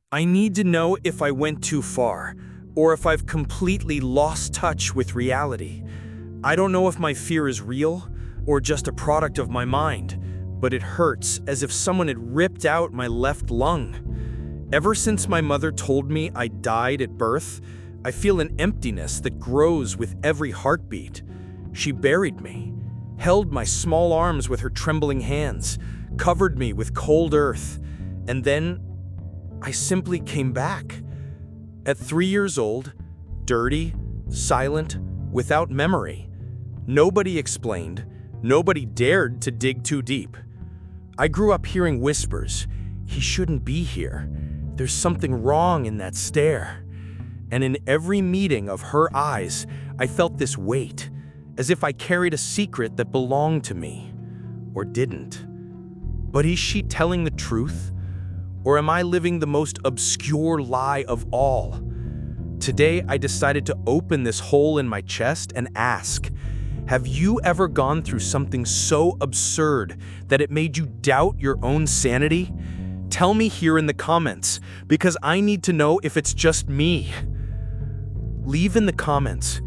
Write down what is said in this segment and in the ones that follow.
I need to know if I went too far, or if I've completely lost touch with reality. I don't know if my fear is real, or just a product of my mind, but it hurts as if someone had ripped out my left lung. Ever since my mother told me I died at birth, I feel an emptiness that grows with every heartbeat. She buried me, held my small arms with her trembling hands, covered me with cold earth, and then I simply came back. At 3 years old, dirty, silent, without memory. Nobody explained, nobody dared to dig too deep. I grew up hearing whispers, "He shouldn't be here. There's something wrong in that stare." And in every meeting of her eyes, I felt this weight, as if I carried a secret that belonged to me, or didn't. But is she telling the truth? Or am I living the most obscure lie of all? Today, I decided to open this hole in my chest and ask, have you ever gone through something so absurd that it made you doubt your own sanity? Tell me here in the comments, because I need to know if it's just me. Leave in the comments,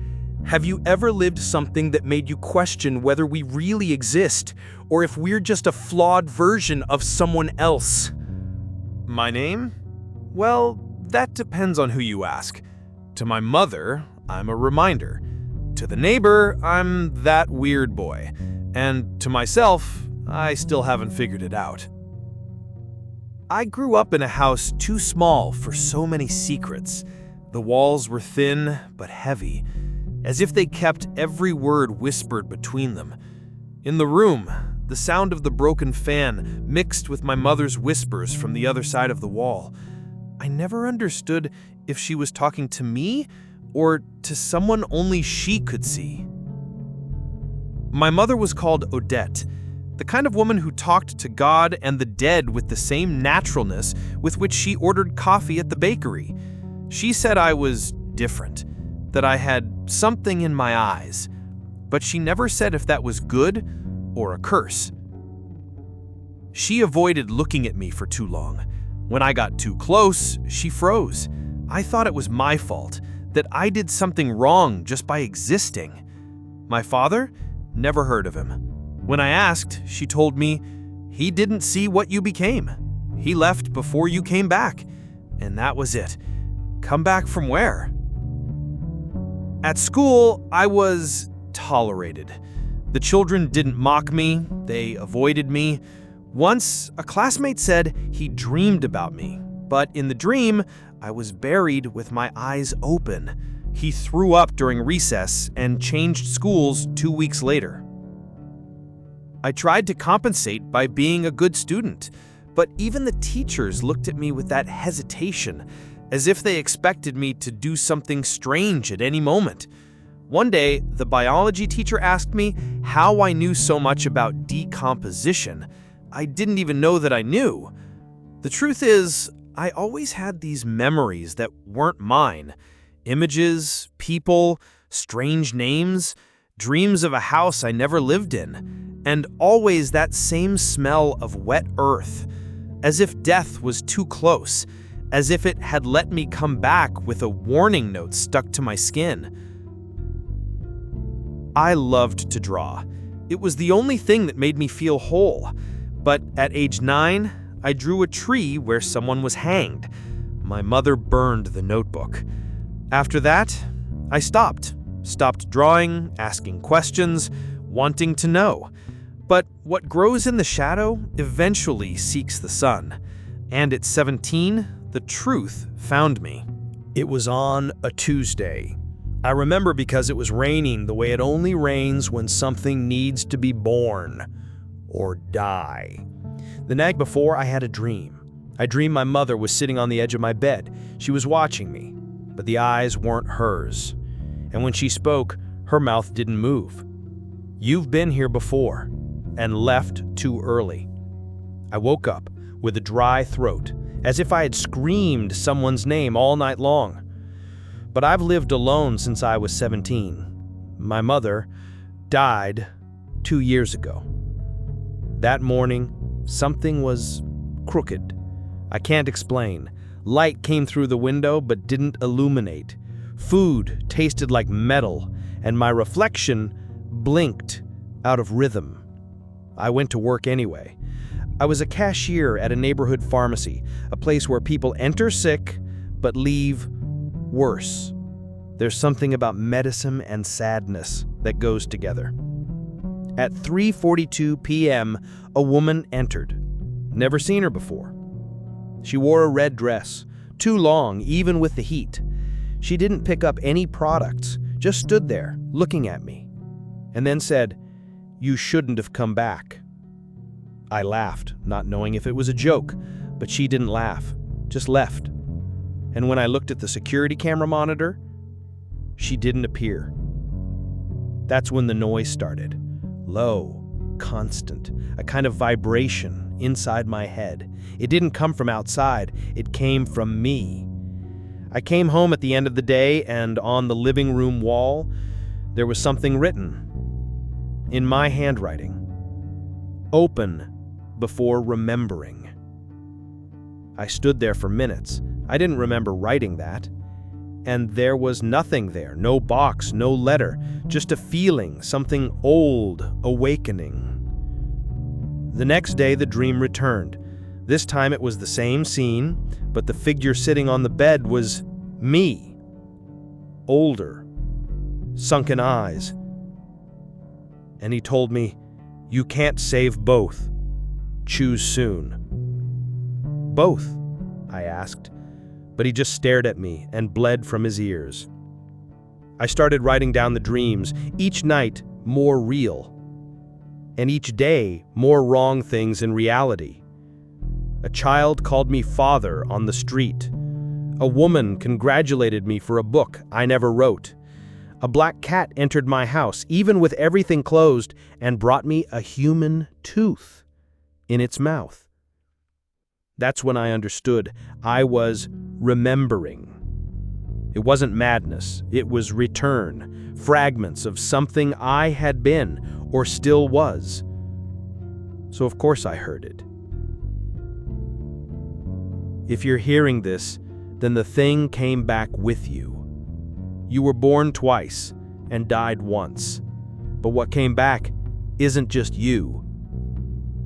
have you ever lived something that made you question whether we really exist, or if we're just a flawed version of someone else? My name? Well, that depends on who you ask. To my mother, I'm a reminder. To the neighbor, I'm that weird boy. And to myself, I still haven't figured it out. I grew up in a house too small for so many secrets. The walls were thin but heavy, as if they kept every word whispered between them. In the room, the sound of the broken fan mixed with my mother's whispers from the other side of the wall. I never understood if she was talking to me or to someone only she could see. My mother was called Odette, the kind of woman who talked to God and the dead with the same naturalness with which she ordered coffee at the bakery. She said I was different, that I had something in my eyes, but she never said if that was good or a curse. She avoided looking at me for too long. When I got too close, she froze. I thought it was my fault, that I did something wrong just by existing. My father? Never heard of him. When I asked, she told me, he didn't see what you became. He left before you came back. And that was it. Come back from where? At school, I was tolerated. The children didn't mock me, they avoided me. Once, a classmate said he dreamed about me, but in the dream, I was buried with my eyes open. He threw up during recess and changed schools 2 weeks later. I tried to compensate by being a good student, but even the teachers looked at me with that hesitation, as if they expected me to do something strange at any moment. One day, the biology teacher asked me how I knew so much about decomposition. I didn't even know that I knew. The truth is, I always had these memories that weren't mine. Images, people, strange names, dreams of a house I never lived in, and always that same smell of wet earth, as if death was too close, as if it had let me come back with a warning note stuck to my skin. I loved to draw. It was the only thing that made me feel whole. But at age 9, I drew a tree where someone was hanged. My mother burned the notebook. After that, I stopped drawing, asking questions, wanting to know. But what grows in the shadow eventually seeks the sun. And at 17, the truth found me. It was on a Tuesday. I remember because it was raining the way it only rains when something needs to be born or die. The night before, I had a dream. I dreamed my mother was sitting on the edge of my bed. She was watching me, but the eyes weren't hers. And when she spoke, her mouth didn't move. "You've been here before and left too early." I woke up with a dry throat, as if I had screamed someone's name all night long. But I've lived alone since I was 17. My mother died 2 years ago. That morning, something was crooked. I can't explain. Light came through the window but didn't illuminate. Food tasted like metal, and my reflection blinked out of rhythm. I went to work anyway. I was a cashier at a neighborhood pharmacy, a place where people enter sick but leave worse. There's something about medicine and sadness that goes together. At 3:42 p.m., a woman entered. Never seen her before. She wore a red dress, too long even with the heat. She didn't pick up any products, just stood there looking at me, and then said, "You shouldn't have come back." I laughed, not knowing if it was a joke, but she didn't laugh, just left. And when I looked at the security camera monitor, she didn't appear. That's when the noise started. Low, constant, a kind of vibration inside my head. It didn't come from outside, it came from me. I came home at the end of the day, and on the living room wall, there was something written in my handwriting. Open before remembering. I stood there for minutes. I didn't remember writing that. And there was nothing there, no box, no letter, just a feeling, something old awakening. The next day, the dream returned. This time it was the same scene, but the figure sitting on the bed was me. Older, sunken eyes. And he told me, "You can't save both. Choose soon." "Both?" I asked, but he just stared at me and bled from his ears. I started writing down the dreams, each night more real, and each day more wrong things in reality. A child called me father on the street. A woman congratulated me for a book I never wrote. A black cat entered my house, even with everything closed, and brought me a human tooth in its mouth. That's when I understood I was remembering. It wasn't madness, it was return, fragments of something I had been or still was. So of course I heard it. If you're hearing this, then the thing came back with you. You were born twice and died once. But what came back isn't just you.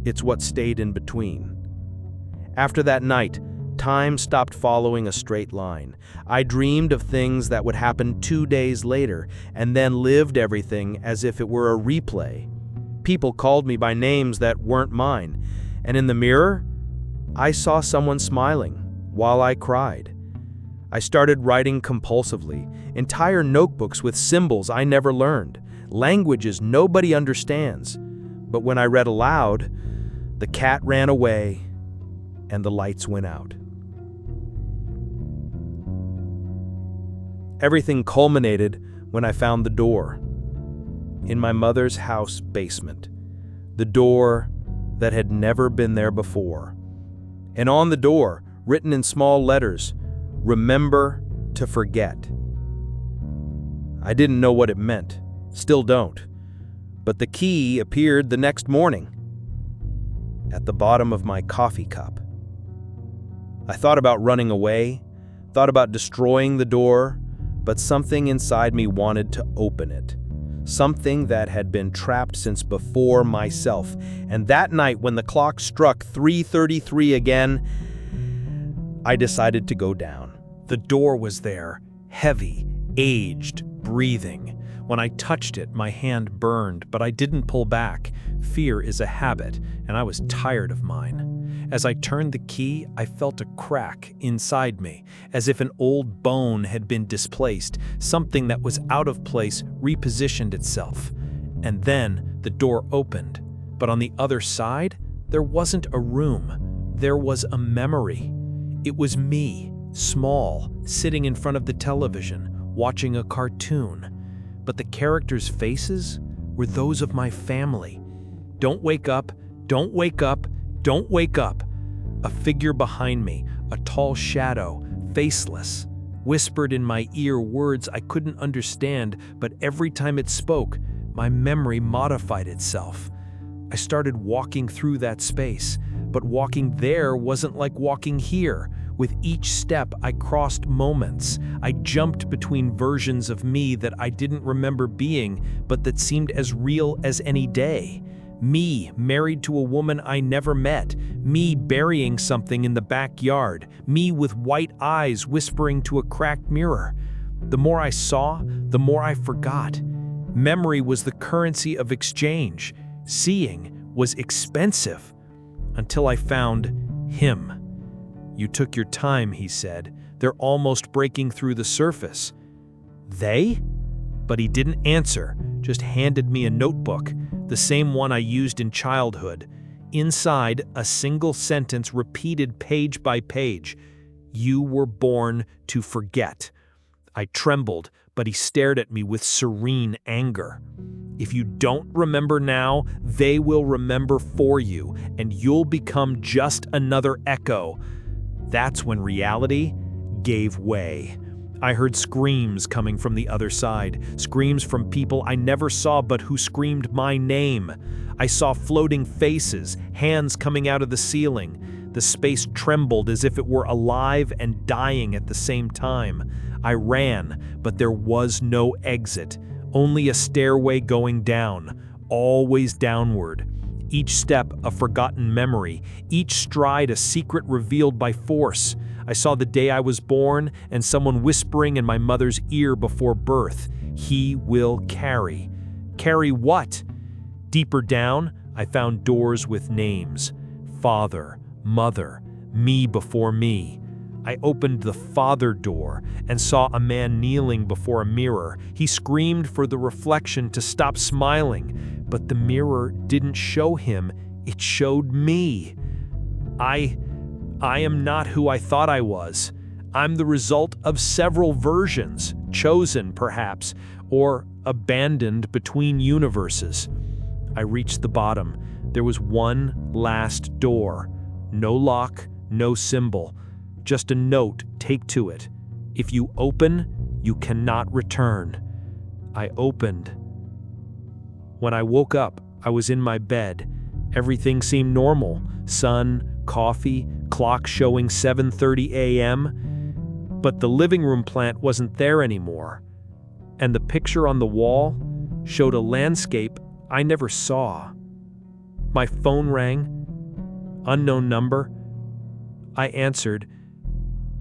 It's what stayed in between. After that night, time stopped following a straight line. I dreamed of things that would happen 2 days later, and then lived everything as if it were a replay. People called me by names that weren't mine, and in the mirror, I saw someone smiling while I cried. I started writing compulsively, entire notebooks with symbols I never learned, languages nobody understands. But when I read aloud, the cat ran away and the lights went out. Everything culminated when I found the door in my mother's house basement, the door that had never been there before. And on the door, written in small letters, "Remember to forget." I didn't know what it meant, still don't, but the key appeared the next morning at the bottom of my coffee cup. I thought about running away, thought about destroying the door, but something inside me wanted to open it. Something that had been trapped since before myself. And that night, when the clock struck 3:33 again, I decided to go down. The door was there, heavy, aged, breathing. When I touched it, my hand burned, but I didn't pull back. Fear is a habit, and I was tired of mine. As I turned the key, I felt a crack inside me, as if an old bone had been displaced. Something that was out of place repositioned itself. And then the door opened. But on the other side, there wasn't a room. There was a memory. It was me, small, sitting in front of the television, watching a cartoon. But the characters' faces were those of my family. "Don't wake up, don't wake up, don't wake up." A figure behind me, a tall shadow, faceless, whispered in my ear words I couldn't understand, but every time it spoke, my memory modified itself. I started walking through that space, but walking there wasn't like walking here. With each step, I crossed moments. I jumped between versions of me that I didn't remember being, but that seemed as real as any day. Me, married to a woman I never met. Me, burying something in the backyard. Me with white eyes whispering to a cracked mirror. The more I saw, the more I forgot. Memory was the currency of exchange. Seeing was expensive. Until I found him. "You took your time," he said. "They're almost breaking through the surface." "They?" But he didn't answer, just handed me a notebook, the same one I used in childhood. Inside, a single sentence repeated page by page. "You were born to forget." I trembled, but he stared at me with serene anger. "If you don't remember now, they will remember for you, and you'll become just another echo." That's when reality gave way. I heard screams coming from the other side, screams from people I never saw but who screamed my name. I saw floating faces, hands coming out of the ceiling. The space trembled as if it were alive and dying at the same time. I ran, but there was no exit, only a stairway going down, always downward. Each step a forgotten memory, each stride a secret revealed by force. I saw the day I was born and someone whispering in my mother's ear before birth, "He will carry." Carry what? Deeper down, I found doors with names. Father, mother, me before me. I opened the father door and saw a man kneeling before a mirror. He screamed for the reflection to stop smiling, but the mirror didn't show him, it showed me. I am not who I thought I was. I'm the result of several versions, chosen perhaps, or abandoned between universes. I reached the bottom. There was one last door. No lock, no symbol. Just a note taped to it. If you open, you cannot return. I opened. When I woke up, I was in my bed. Everything seemed normal. Sun, coffee, clock showing 7:30 a.m. But the living room plant wasn't there anymore. And the picture on the wall showed a landscape I never saw. My phone rang. Unknown number. I answered.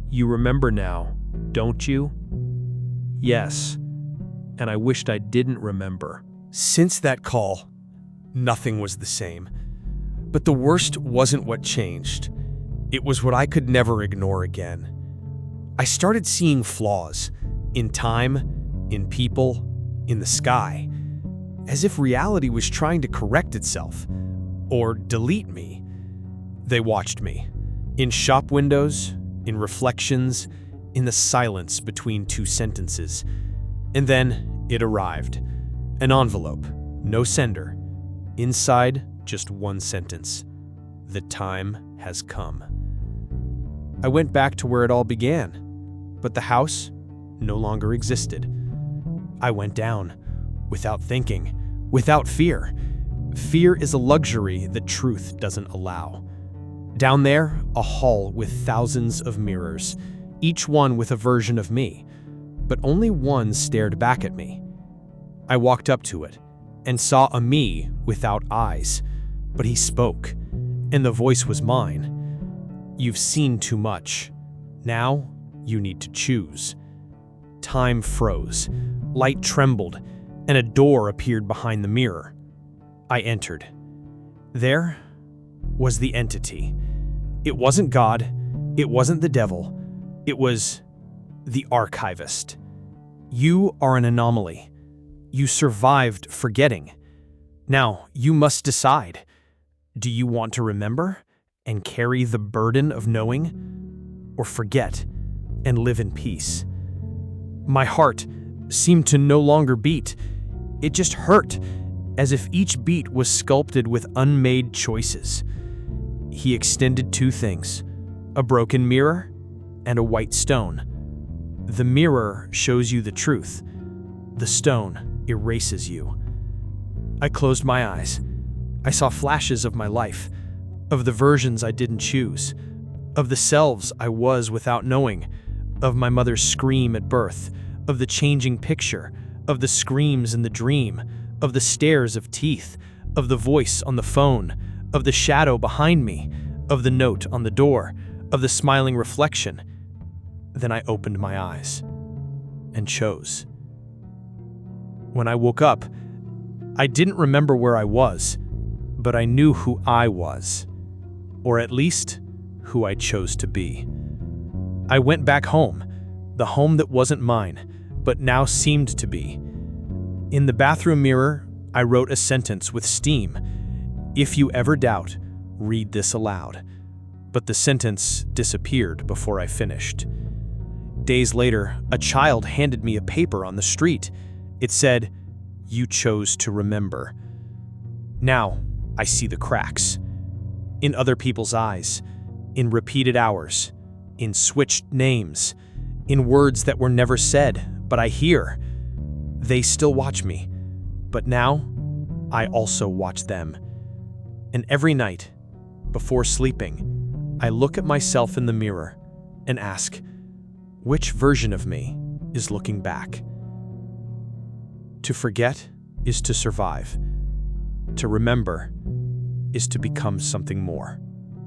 "You remember now, don't you?" "Yes." And I wished I didn't remember. Since that call, nothing was the same. But the worst wasn't what changed. It was what I could never ignore again. I started seeing flaws in time, in people, in the sky, as if reality was trying to correct itself or delete me. They watched me in shop windows, in reflections, in the silence between two sentences. And then it arrived. An envelope, no sender. Inside, just one sentence. The time has come. I went back to where it all began, but the house no longer existed. I went down, without thinking, without fear. Fear is a luxury that truth doesn't allow. Down there, a hall with thousands of mirrors, each one with a version of me, but only one stared back at me. I walked up to it and saw a me without eyes, but he spoke, and the voice was mine. "You've seen too much. Now you need to choose." Time froze, light trembled, and a door appeared behind the mirror. I entered. There was the entity. It wasn't God, it wasn't the devil, it was the archivist. "You are an anomaly. You survived forgetting. Now you must decide. Do you want to remember and carry the burden of knowing, or forget and live in peace?" My heart seemed to no longer beat. It just hurt, as if each beat was sculpted with unmade choices. He extended two things, a broken mirror and a white stone. The mirror shows you the truth. The stone erases you. I closed my eyes. I saw flashes of my life, of the versions I didn't choose, of the selves I was without knowing, of my mother's scream at birth, of the changing picture, of the screams in the dream, of the stares of teeth, of the voice on the phone, of the shadow behind me, of the note on the door, of the smiling reflection. Then I opened my eyes and chose. When I woke up, I didn't remember where I was, but I knew who I was, or at least who I chose to be. I went back home, the home that wasn't mine, but now seemed to be. In the bathroom mirror, I wrote a sentence with steam. If you ever doubt, read this aloud. But the sentence disappeared before I finished. Days later, a child handed me a paper on the street. It said, "You chose to remember." Now, I see the cracks. In other people's eyes, in repeated hours, in switched names, in words that were never said, but I hear. They still watch me, but now I also watch them. And every night, before sleeping, I look at myself in the mirror and ask, which version of me is looking back? To forget is to survive. To remember is to become something more.